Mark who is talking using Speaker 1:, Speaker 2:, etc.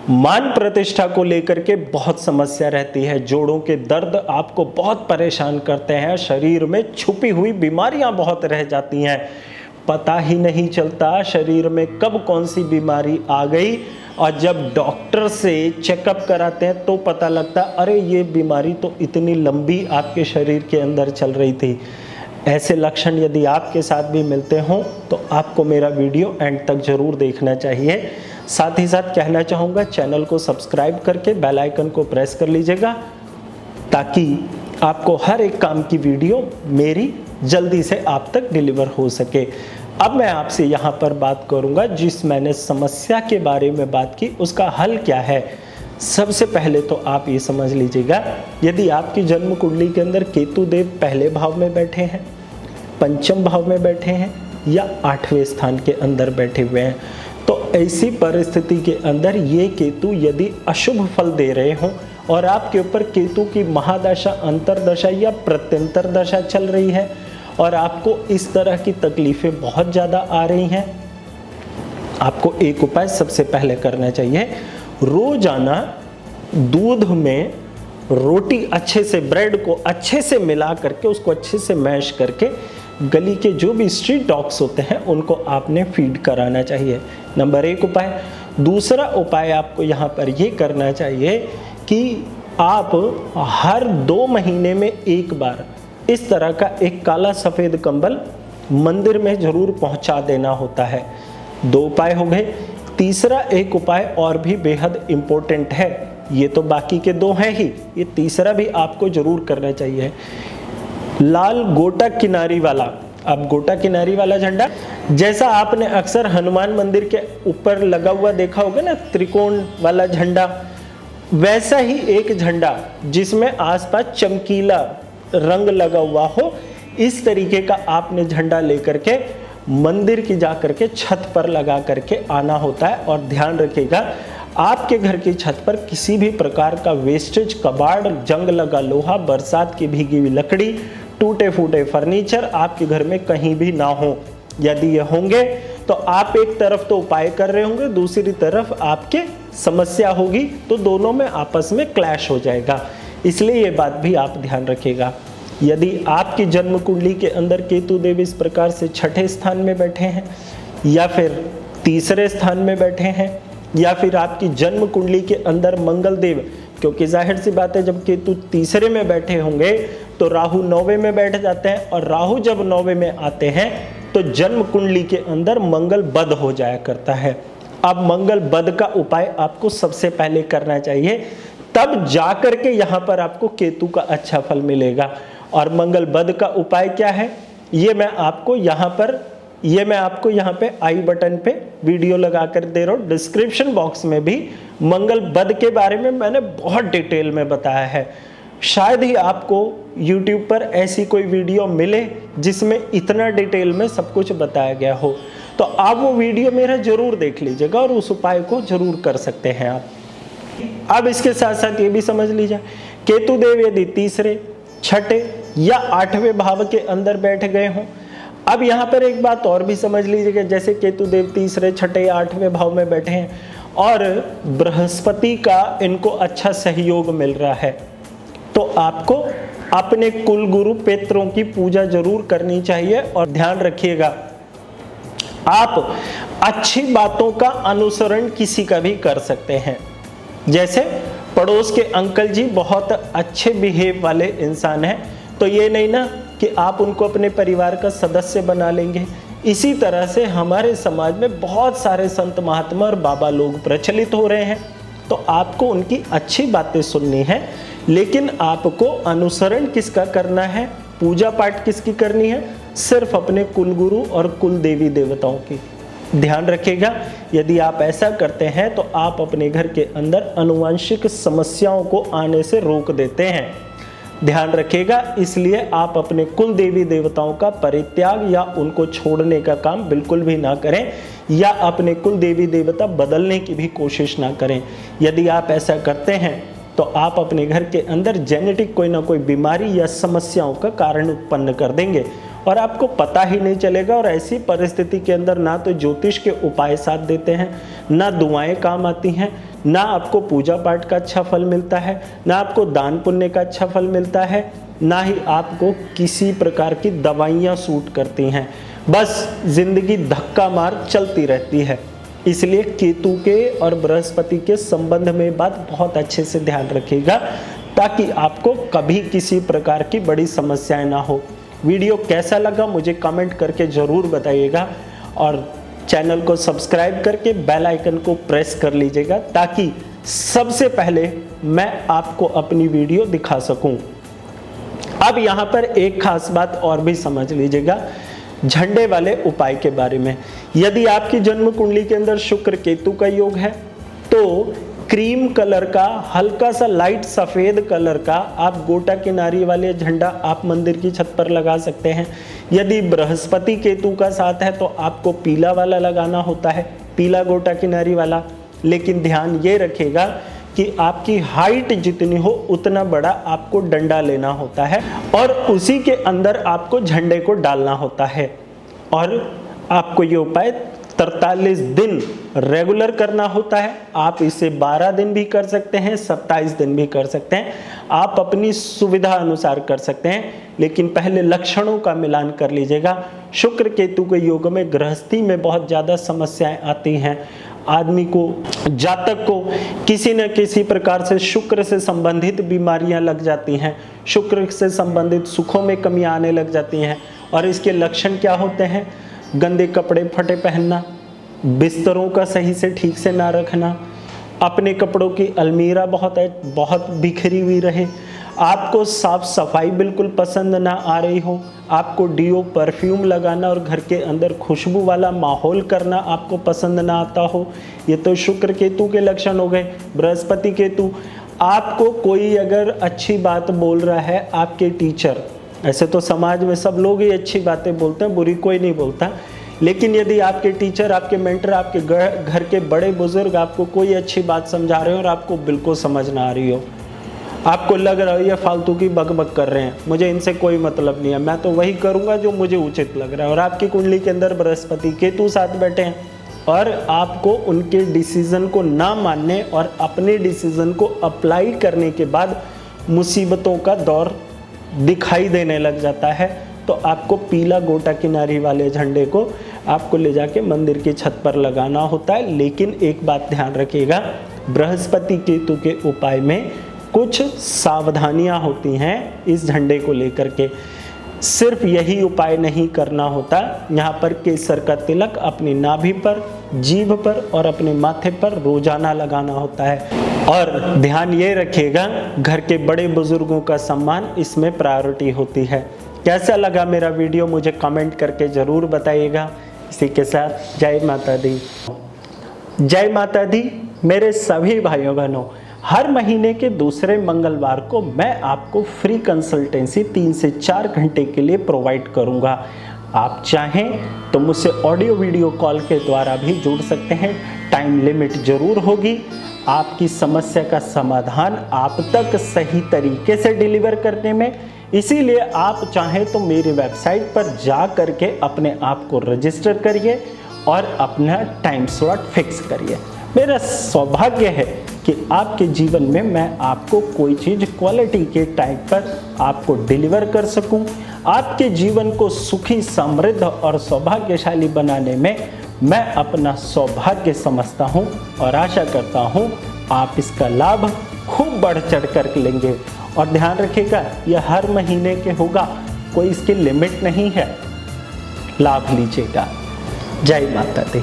Speaker 1: मान प्रतिष्ठा को लेकर के बहुत समस्या रहती है, जोड़ों के दर्द आपको बहुत परेशान करते हैं, शरीर में छुपी हुई बीमारियां बहुत रह जाती हैं, पता ही नहीं चलता शरीर में कब कौन सी बीमारी आ गई, और जब डॉक्टर से चेकअप कराते हैं तो पता लगता अरे ये बीमारी तो इतनी लंबी आपके शरीर के अंदर चल रही थी। ऐसे लक्षण यदि आपके साथ भी मिलते हों तो आपको मेरा वीडियो एंड तक जरूर देखना चाहिए। साथ ही साथ कहना चाहूँगा, चैनल को सब्सक्राइब करके बेल आइकन को प्रेस कर लीजिएगा ताकि आपको हर एक काम की वीडियो मेरी जल्दी से आप तक डिलीवर हो सके। अब मैं आपसे यहाँ पर बात करूँगा, जिस मैंने समस्या के बारे में बात की उसका हल क्या है। सबसे पहले तो आप ये समझ लीजिएगा, यदि आपकी जन्म कुंडली के अंदर केतु देव पहले भाव में बैठे हैं, पंचम भाव में बैठे हैं या 8वें स्थान के अंदर बैठे हुए हैं, तो ऐसी परिस्थिति के अंदर ये केतु यदि अशुभ फल दे रहे हों और आपके ऊपर केतु की महादशा, अंतरदशा या प्रत्यंतर दशा चल रही है और आपको इस तरह की तकलीफें बहुत ज़्यादा आ रही हैं, आपको एक उपाय सबसे पहले करना चाहिए। रोजाना दूध में रोटी अच्छे से, ब्रेड को अच्छे से मिला करके, उसको अच्छे से मैश करके गली के जो भी स्ट्रीट डॉग्स होते हैं उनको आपने फीड कराना चाहिए। नंबर 1 उपाय। दूसरा उपाय आपको यहाँ पर ये करना चाहिए कि आप हर 2 महीने में एक बार इस तरह का एक काला सफ़ेद कंबल मंदिर में जरूर पहुँचा देना होता है। 2 उपाय हो गए। तीसरा एक उपाय और भी बेहद इम्पोर्टेंट है, ये तो बाकी के 2 हैं ही, ये तीसरा भी आपको जरूर करना चाहिए। लाल गोटा किनारी वाला, अब गोटा किनारी वाला झंडा जैसा आपने अक्सर हनुमान मंदिर के ऊपर लगा हुआ देखा होगा ना, त्रिकोण वाला झंडा, वैसा ही एक झंडा जिसमें आसपास चमकीला रंग लगा हुआ हो, इस तरीके का आपने झंडा लेकर के मंदिर की जा करके छत पर लगा करके आना होता है। और ध्यान रखिएगा, आपके घर की छत पर किसी भी प्रकार का वेस्टेज, कबाड़, जंग लगा लोहा, बरसात की भीगी हुई लकड़ी, टूटे फूटे फर्नीचर आपके घर में कहीं भी ना हो। यदि ये होंगे तो आप एक तरफ तो उपाय कर रहे होंगे, दूसरी तरफ आपके समस्या होगी, तो दोनों में आपस में क्लैश हो जाएगा। इसलिए ये बात भी आप ध्यान रखिएगा। यदि आपकी जन्म कुंडली के अंदर केतु देव इस प्रकार से 6ठे स्थान में बैठे हैं या फिर 3रे स्थान में बैठे हैं, या फिर आपकी जन्म कुंडली के अंदर मंगल देव, क्योंकि जाहिर सी बात है जब केतु 3रे में बैठे होंगे तो राहु 9वें में बैठ जाते हैं, और राहु जब 9वें में आते हैं तो जन्म कुंडली के अंदर मंगल बद हो जाया करता है। अब मंगल बद का उपाय आपको सबसे पहले करना चाहिए, तब जाकर के यहाँ पर आपको केतु का अच्छा फल मिलेगा। और मंगल बद का उपाय क्या है, ये मैं आपको यहाँ पे आई बटन पे वीडियो लगा कर दे रहा हूँ। डिस्क्रिप्शन बॉक्स में भी मंगल बद के बारे में मैंने बहुत डिटेल में बताया है। शायद ही आपको YouTube पर ऐसी कोई वीडियो मिले जिसमें इतना डिटेल में सब कुछ बताया गया हो, तो आप वो वीडियो मेरा जरूर देख लीजिएगा और उस उपाय को जरूर कर सकते हैं आप। अब इसके साथ साथ ये भी समझ लीजिए, केतु देव यदि 3रे, 6ठे या 8वें भाव के अंदर बैठ गए हों। अब यहाँ पर एक बात और भी समझ लीजिएगा, जैसे केतु देव 3रे, 6ठे या 8वें भाव में बैठे हैं और बृहस्पति का इनको अच्छा सहयोग मिल रहा है, तो आपको अपने कुल गुरु पितरों की पूजा जरूर करनी चाहिए। और ध्यान रखिएगा, आप अच्छी बातों का अनुसरण किसी का भी कर सकते हैं। जैसे पड़ोस के अंकल जी बहुत अच्छे बिहेव वाले इंसान हैं, तो ये नहीं ना कि आप उनको अपने परिवार का सदस्य बना लेंगे। इसी तरह से हमारे समाज में बहुत सारे संत महात्मा और बाबा लोग प्रचलित हो रहे हैं, तो आपको उनकी अच्छी बातें सुननी है, लेकिन आपको अनुसरण किसका करना है, पूजा पाठ किसकी करनी है, सिर्फ अपने कुल गुरु और कुल देवी देवताओं की। ध्यान रखिएगा, यदि आप ऐसा करते हैं तो आप अपने घर के अंदर आनुवंशिक समस्याओं को आने से रोक देते हैं। ध्यान रखिएगा, इसलिए आप अपने कुल देवी देवताओं का परित्याग या उनको छोड़ने का काम बिल्कुल भी ना करें, या अपने कुल देवी देवता बदलने की भी कोशिश ना करें। यदि आप ऐसा करते हैं तो आप अपने घर के अंदर जेनेटिक कोई ना कोई बीमारी या समस्याओं का कारण उत्पन्न कर देंगे और आपको पता ही नहीं चलेगा। और ऐसी परिस्थिति के अंदर ना तो ज्योतिष के उपाय साथ देते हैं, ना दुआएं काम आती हैं, ना आपको पूजा पाठ का अच्छा फल मिलता है, ना आपको दान पुण्य का अच्छा फल मिलता है, ना ही आपको किसी प्रकार की दवाइयाँ सूट करती हैं। बस जिंदगी धक्का मार चलती रहती है। इसलिए केतु के और बृहस्पति के संबंध में बात बहुत अच्छे से ध्यान रखिएगा, ताकि आपको कभी किसी प्रकार की बड़ी समस्याएं ना हो। वीडियो कैसा लगा मुझे कमेंट करके ज़रूर बताइएगा, और चैनल को सब्सक्राइब करके बेल आइकन को प्रेस कर लीजिएगा, ताकि सबसे पहले मैं आपको अपनी वीडियो दिखा सकूं। अब यहाँ पर एक खास बात और भी समझ लीजिएगा झंडे वाले उपाय के बारे में। यदि आपकी जन्म कुंडली के अंदर शुक्र केतु का योग है तो क्रीम कलर का, हल्का सा लाइट सफ़ेद कलर का आप गोटा किनारी वाले झंडा आप मंदिर की छत पर लगा सकते हैं। यदि बृहस्पति केतु का साथ है तो आपको पीला वाला लगाना होता है, पीला गोटा किनारी वाला। लेकिन ध्यान ये रखिएगा कि आपकी हाइट जितनी हो उतना बड़ा आपको डंडा लेना होता है, और उसी के अंदर आपको झंडे को डालना होता है। और आपको ये उपाय 43 दिन रेगुलर करना होता है। आप इसे 12 दिन भी कर सकते हैं, 27 दिन भी कर सकते हैं, आप अपनी सुविधा अनुसार कर सकते हैं। लेकिन पहले लक्षणों का मिलान कर लीजिएगा। शुक्र केतु के योग में गृहस्थी में बहुत ज़्यादा समस्याएं आती हैं। आदमी को, जातक को किसी न किसी प्रकार से शुक्र से संबंधित बीमारियां लग जाती हैं, शुक्र से संबंधित सुखों में कमी आने लग जाती हैं। और इसके लक्षण क्या होते हैं? गंदे कपड़े फटे पहनना, बिस्तरों का सही से ठीक से ना रखना, अपने कपड़ों की अलमीरा बहुत बिखरी हुई रहे, आपको साफ सफाई बिल्कुल पसंद ना आ रही हो, आपको डीओ परफ्यूम लगाना और घर के अंदर खुशबू वाला माहौल करना आपको पसंद ना आता हो। ये तो शुक्र केतु के लक्षण हो गए। बृहस्पति केतु, आपको कोई अगर अच्छी बात बोल रहा है, आपके टीचर, ऐसे तो समाज में सब लोग ही अच्छी बातें बोलते हैं, बुरी कोई नहीं बोलता, लेकिन यदि आपके टीचर, आपके मेंटर, आपके घर के बड़े बुजुर्ग आपको कोई अच्छी बात समझा रहे हो और आपको बिल्कुल समझ ना आ रही हो, आपको लग रहा हो ये फालतू की बकबक कर रहे हैं, मुझे इनसे कोई मतलब नहीं है, मैं तो वही करूंगा जो मुझे उचित लग रहा है, और आपकी कुंडली के अंदर बृहस्पति केतु साथ बैठे हैं, और आपको उनके डिसीजन को ना मानने और अपने डिसीजन को अप्लाई करने के बाद मुसीबतों का दौर दिखाई देने लग जाता है, तो आपको पीला गोटा किनारी वाले झंडे को आपको ले जाके मंदिर की छत पर लगाना होता है। लेकिन एक बात ध्यान रखिएगा, बृहस्पति केतु के उपाय में कुछ सावधानियां होती हैं इस झंडे को लेकर के। सिर्फ यही उपाय नहीं करना होता, यहाँ पर केसर का तिलक अपनी नाभि पर, जीभ पर और अपने माथे पर रोजाना लगाना होता है। और ध्यान ये रखिएगा, घर के बड़े बुजुर्गों का सम्मान इसमें प्रायोरिटी होती है। कैसा लगा मेरा वीडियो मुझे कमेंट करके ज़रूर बताइएगा। इसी के साथ जय माता दी। जय माता दी मेरे सभी भाइयों बहनों। हर महीने के दूसरे मंगलवार को मैं आपको फ्री कंसल्टेंसी 3 से 4 घंटे के लिए प्रोवाइड करूंगा। आप चाहें तो मुझसे ऑडियो वीडियो कॉल के द्वारा भी जुड़ सकते हैं। टाइम लिमिट जरूर होगी। आपकी समस्या का समाधान आप तक सही तरीके से डिलीवर करने में, इसीलिए आप चाहें तो मेरी वेबसाइट पर जा करके अपने आप को रजिस्टर करिए और अपना टाइम स्लॉट फिक्स करिए। मेरा सौभाग्य है कि आपके जीवन में मैं आपको कोई चीज़ क्वालिटी के टाइम पर आपको डिलीवर कर सकूं। आपके जीवन को सुखी, समृद्ध और सौभाग्यशाली बनाने में मैं अपना सौभाग्य समझता हूं और आशा करता हूं आप इसका लाभ खूब बढ़ चढ़ कर लेंगे। और ध्यान रखिएगा, यह हर महीने के होगा, कोई इसकी लिमिट नहीं है। लाभ लीजिएगा। जय माता दी।